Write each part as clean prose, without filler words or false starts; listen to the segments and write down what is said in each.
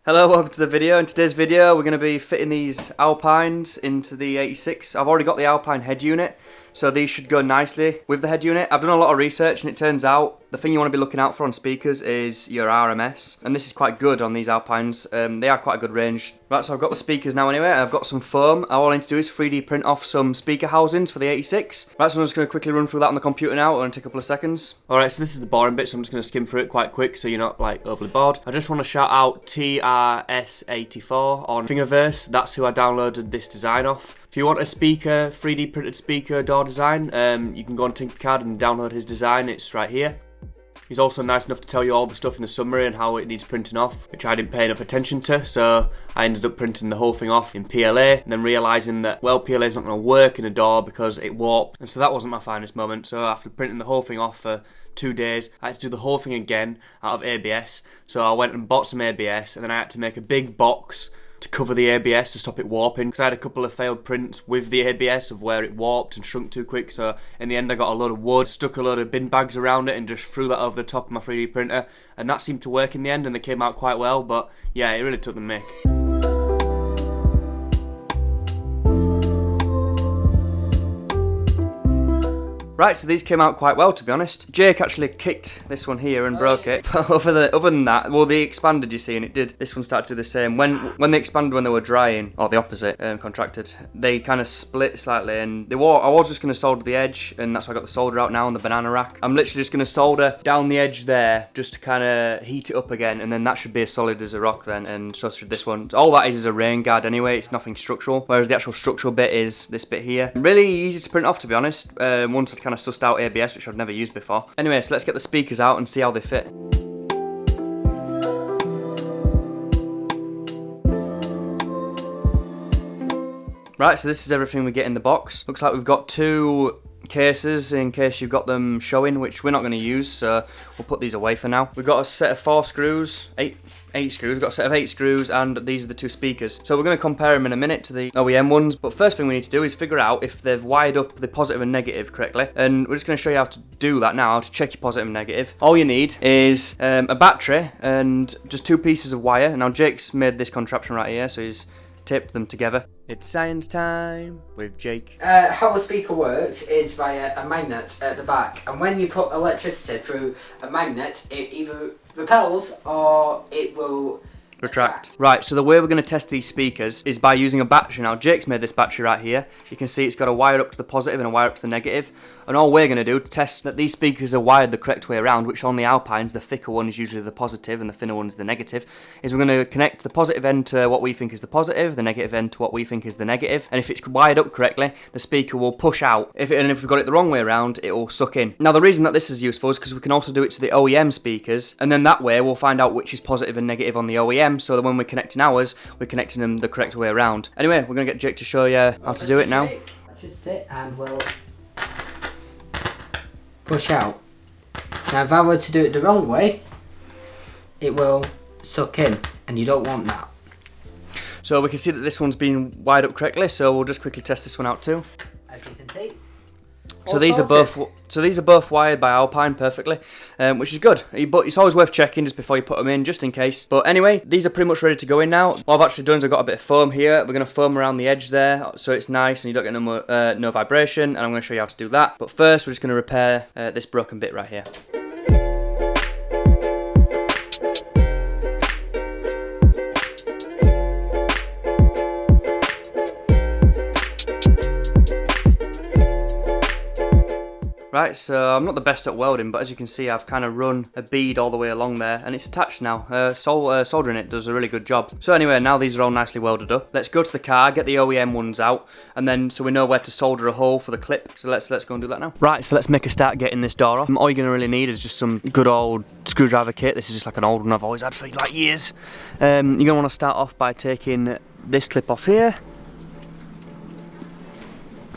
Hello, welcome to the video. In today's video we're going to be fitting these Alpines into the 86. I've already got the Alpine head unit, so these should go nicely with the head unit. I've done a lot of research and it turns out the thing you want to be looking out for on speakers is your RMS, and this is quite good on these Alpines. They are quite a good range. Right, so I've got the speakers now anyway, I've got some foam. All I need to do is 3D print off some speaker housings for the 86. Right, so I'm just going to quickly run through that on the computer now. It'll only take a couple of seconds. Alright, so this is the boring bit, so I'm just going to skim through it quite quick so you're not like overly bored. I just want to shout out TRS84 on Thingiverse. That's who I downloaded this design off. If you want a speaker, 3D printed speaker door design, you can go on Tinkercad and download his design. It's right here. He's also nice enough to tell you all the stuff in the summary and how it needs printing off, which I didn't pay enough attention to, so I ended up printing the whole thing off in PLA, and then realising that, well, PLA is not going to work in a door because it warped, and so that wasn't my finest moment. So after printing the whole thing off for 2 days, I had to do the whole thing again out of ABS, so I went and bought some ABS, and then I had to make a big box to cover the ABS to stop it warping, because I had a couple of failed prints with the ABS of where it warped and shrunk too quick. So in the end I got a load of wood, stuck a load of bin bags around it and just threw that over the top of my 3D printer, and that seemed to work in the end and they came out quite well. But yeah, it really took the mick. Right, so these came out quite well, to be honest. Jake actually kicked this one here and broke it. But other than that, well, they expanded, you see, and it did. This one started to do the same. When they expanded when they were drying, or the opposite, contracted, they kind of split slightly, and I was just going to solder the edge, and that's why I got the solder out now on the banana rack. I'm literally just going to solder down the edge there, just to kind of heat it up again, and then that should be as solid as a rock then, and so should this one. All that is a rain guard anyway, it's nothing structural, whereas the actual structural bit is this bit here. Really easy to print off, to be honest, once I'd kind of sussed out ABS, which I've never used before. Anyway, so let's get the speakers out and see how they fit. Right, so this is everything we get in the box. Looks like we've got 2 cases in case you've got them showing, which we're not going to use, so we'll put these away for now. We've got a set of 4 screws, 8 screws. We've got a set of 8 screws, and these are the 2 speakers. So we're going to compare them in a minute to the OEM ones, but first thing we need to do is figure out if they've wired up the positive and negative correctly, and we're just going to show you how to do that now, how to check your positive and negative. All you need is a battery and just 2 pieces of wire. Now Jake's made this contraption right here, so he's taped them together. It's science time with Jake. How a speaker works is via a magnet at the back, and when you put electricity through a magnet, it either repels or it will retract. Right, so the way we're going to test these speakers is by using a battery. Now Jake's made this battery right here. You can see it's got a wire up to the positive and a wire up to the negative. And all we're going to do to test that these speakers are wired the correct way around, which on the Alpines, the thicker one is usually the positive and the thinner one is the negative, is we're going to connect the positive end to what we think is the positive, the negative end to what we think is the negative. And if it's wired up correctly, the speaker will push out. And if we've got it the wrong way around, it will suck in. Now the reason that this is useful is because we can also do it to the OEM speakers, and then that way we'll find out which is positive and negative on the OEM, so that when we're connecting ours, we're connecting them the correct way around. Anyway, we're going to get Jake to show you how to do it now. Let's just sit and we'll push out. Now if I were to do it the wrong way, it will suck in, and you don't want that. So we can see that this one's been wired up correctly, so we'll just quickly test this one out too. As you can see. So these are both wired by Alpine perfectly, which is good. But it's always worth checking just before you put them in, just in case. But anyway, these are pretty much ready to go in now. What I've actually done is I've got a bit of foam here. We're going to foam around the edge there, so it's nice and you don't get no vibration. And I'm going to show you how to do that. But first, we're just going to repair this broken bit right here. Right, so I'm not the best at welding, but as you can see I've kind of run a bead all the way along there and it's attached now. Soldering it does a really good job. So anyway, now these are all nicely welded up. Let's go to the car, get the OEM ones out, and then so we know where to solder a hole for the clip. So let's go and do that now. Right, so let's make a start getting this door off. All you're going to really need is just some good old screwdriver kit. This is just like an old one I've always had for like years. You're going to want to start off by taking this clip off here.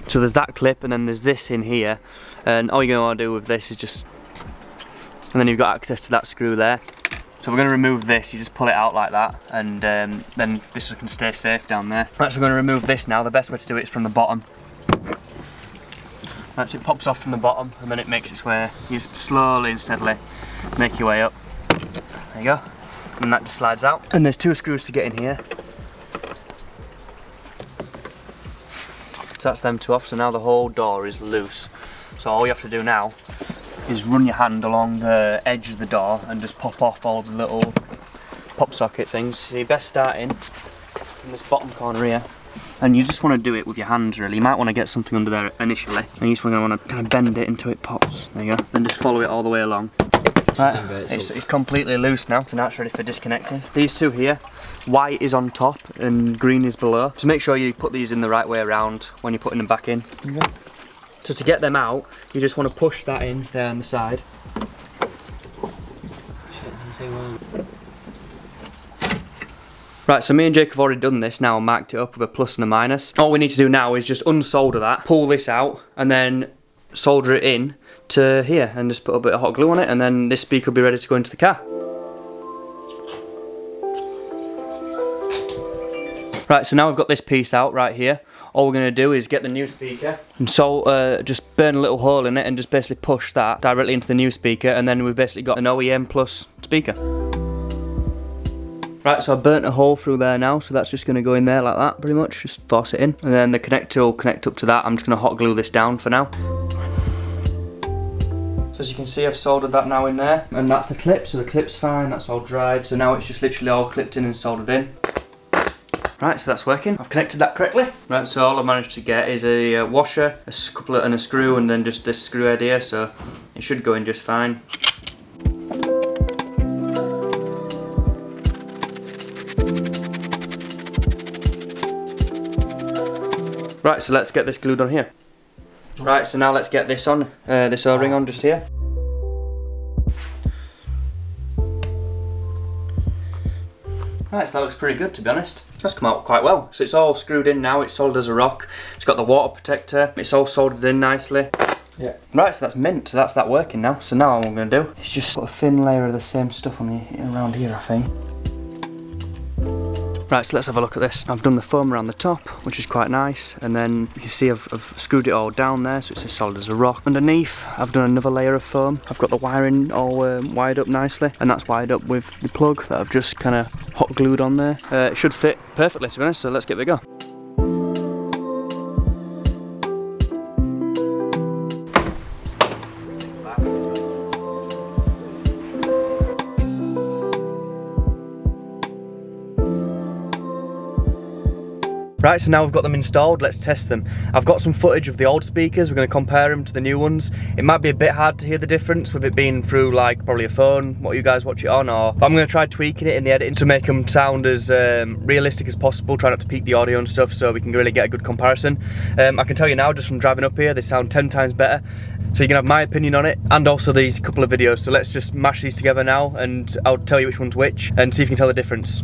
So there's that clip and then there's this in here. And all you're going to want to do with this is just, and then you've got access to that screw there. So we're going to remove this, you just pull it out like that, and then this can stay safe down there. Right, so we're going to remove this now. The best way to do it is from the bottom. Right, so it pops off from the bottom and then it makes its way, you just slowly and steadily make your way up. There you go. and that just slides out. And there's 2 screws to get in here. So that's them 2 off, so now the whole door is loose. So all you have to do now is run your hand along the edge of the door and just pop off all the little pop socket things. So you're best starting in this bottom corner here. And you just want to do it with your hands really. You might want to get something under there initially. And you just want to kind of bend it until it pops. There you go. Then just follow it all the way along. Right, it's completely loose now, so now it's ready for disconnecting. These 2 here, white is on top and green is below. So make sure you put these in the right way around when you're putting them back in. Okay. So to get them out, you just want to push that in there on the side. Right, so me and Jake have already done this now and marked it up with a plus and a minus. All we need to do now is just unsolder that, pull this out, and then solder it in to here and just put a bit of hot glue on it, and then this speaker will be ready to go into the car. Right, so now we've got this piece out right here. All we're going to do is get the new speaker and so just burn a little hole in it and just basically push that directly into the new speaker, and then we've basically got an OEM plus speaker. Right, so I burnt a hole through there now, so that's just going to go in there like that, pretty much, just force it in. And then the connector will connect up to that. I'm just going to hot glue this down for now. So as you can see, I've soldered that now in there, and that's the clip, so the clip's fine, that's all dried, so now it's just literally all clipped in and soldered in. Right, so that's working. I've connected that correctly. Right, so all I managed to get is a washer, a coupler and a screw, and then just this screw head here, so it should go in just fine. Right, so let's get this glued on here. Right, so now let's get this on, this O-ring on just here. Right, so that looks pretty good, to be honest. That's come out quite well. So it's all screwed in now, it's solid as a rock. It's got the water protector, it's all soldered in nicely. Yeah. Right, so that's mint, so that's that working now. So now what I'm going to do is just put a thin layer of the same stuff on the around here, I think. Right, so let's have a look at this. I've done the foam around the top, which is quite nice, and then you can see I've screwed it all down there, so it's as solid as a rock. Underneath, I've done another layer of foam. I've got the wiring all wired up nicely, and that's wired up with the plug that I've just kind of hot glued on there. It should fit perfectly, to be honest, so let's give it a go. Right, so now we've got them installed, let's test them. I've got some footage of the old speakers, we're going to compare them to the new ones. It might be a bit hard to hear the difference with it being through like probably a phone, what you guys watch it on, or I'm going to try tweaking it in the editing to make them sound as realistic as possible, try not to peak the audio and stuff so we can really get a good comparison. I can tell you now, just from driving up here, they sound 10 times better. So you can have my opinion on it, and also these couple of videos. So let's just mash these together now, and I'll tell you which one's which, and see if you can tell the difference.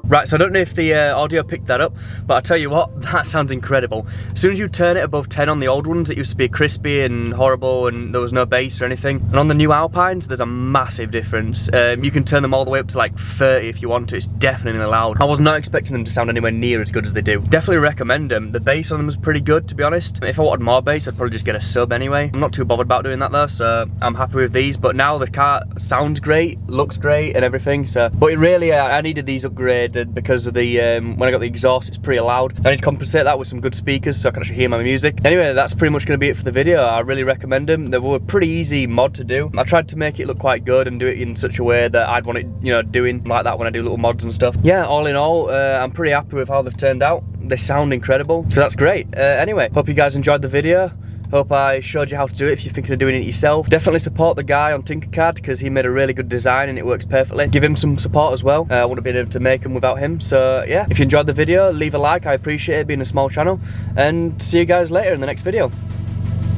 Right, so I don't know if the audio picked that up, but I'll tell you what, that sounds incredible. As soon as you turn it above 10 on the old ones, it used to be crispy and horrible and there was no bass or anything. And on the new Alpines, there's a massive difference. You can turn them all the way up to like 30 if you want to, it's definitely loud. I was not expecting them to sound anywhere near as good as they do. Definitely recommend them. The bass on them is pretty good, to be honest. If I wanted more bass, I'd probably just get a sub anyway. I'm not too bothered about doing that though, so I'm happy with these. But now the car sounds great, looks great and everything, so. But it really, I needed these upgraded because of the, when I got the exhaust, it's pretty loud. I need to compensate that with some good speakers so I can actually hear my music. Anyway, that's pretty much going to be it for the video. I really recommend them. They were a pretty easy mod to do. I tried to make it look quite good and do it in such a way that I'd want it, you know, doing like that when I do little mods and stuff. Yeah, all in all, I'm pretty happy with how they've turned out. They sound incredible, so that's great. Anyway, hope you guys enjoyed the video. Hope I showed you how to do it if you're thinking of doing it yourself. Definitely support the guy on Tinkercad because he made a really good design and it works perfectly. Give him some support as well. I wouldn't have been able to make them without him. So yeah, if you enjoyed the video, leave a like. I appreciate it being a small channel. And see you guys later in the next video.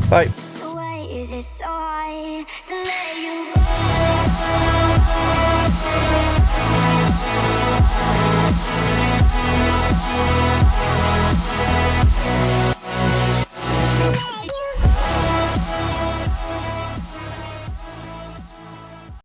Bye. So why is it so hard to let you go?